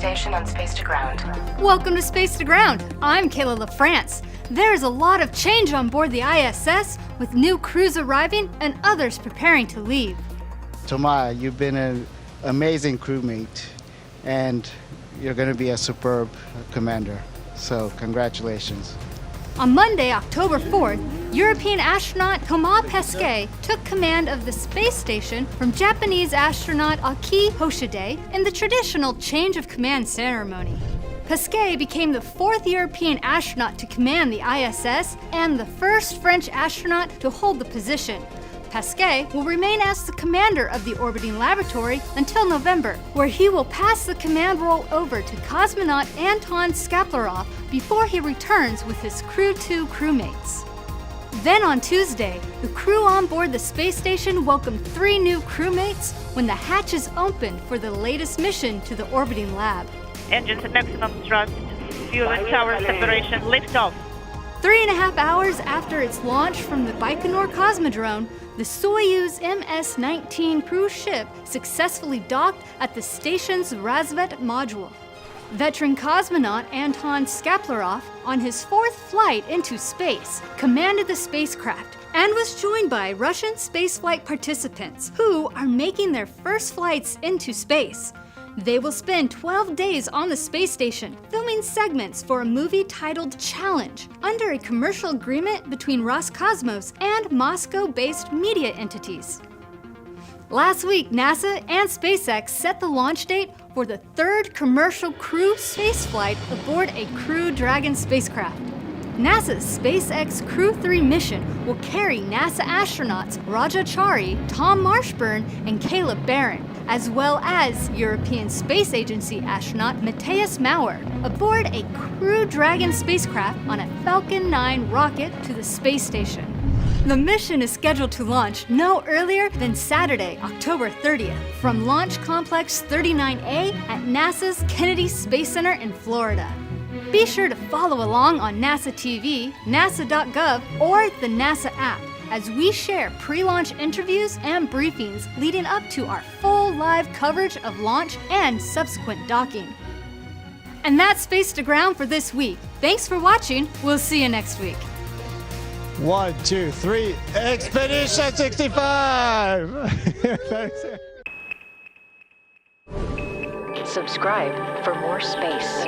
station and space to ground. Welcome to Space to Ground. I'm Kayla LaFrance. There's a lot of change on board the ISS, with new crews arriving and others preparing to leave. Tomaya, you've been an amazing crewmate, and you're going to be a superb commander. So, congratulations. On Monday, October 4th, European astronaut Thomas Pesquet took command of the space station from Japanese astronaut Aki Hoshide in the traditional change of command ceremony. Pesquet became the fourth European astronaut to command the ISS and the first French astronaut to hold the position. Pesquet will remain as the commander of the orbiting laboratory until November, where he will pass the command role over to cosmonaut Anton Skaplarov before he returns with his Crew 2 crewmates. Then on Tuesday, the crew on board the space station welcomed 3 new crewmates when the hatches opened for the latest mission to the orbiting lab. Engines at maximum thrust, fuel and tower separation, liftoff. 3.5 hours after its launch from the Baikonur Cosmodrome, the Soyuz MS-19 cruise ship successfully docked at the station's Razvet module. Veteran cosmonaut Anton Skaplarov, on his 4th flight into space, commanded the spacecraft and was joined by Russian spaceflight participants who are making their first flights into space. They will spend 12 days on the space station, filming segments for a movie titled Challenge, under a commercial agreement between Roscosmos and Moscow-based media entities. Last week, NASA and SpaceX set the launch date for the 3rd commercial crew spaceflight aboard a Crew Dragon spacecraft. NASA's SpaceX Crew 3 mission will carry NASA astronauts Raja Chari, Tom Marshburn, and Caleb Barron, as well as European Space Agency astronaut Matthias Maurer, aboard a Crew Dragon spacecraft on a Falcon 9 rocket to the space station. The mission is scheduled to launch no earlier than Saturday, October 30th, from Launch Complex 39A at NASA's Kennedy Space Center in Florida. Be sure to follow along on NASA TV, nasa.gov, or the NASA app, as we share pre-launch interviews and briefings leading up to our full live coverage of launch and subsequent docking. And that's Space to Ground for this week. Thanks for watching. We'll see you next week. 1, 2, 3, Expedition 65! Subscribe for more space.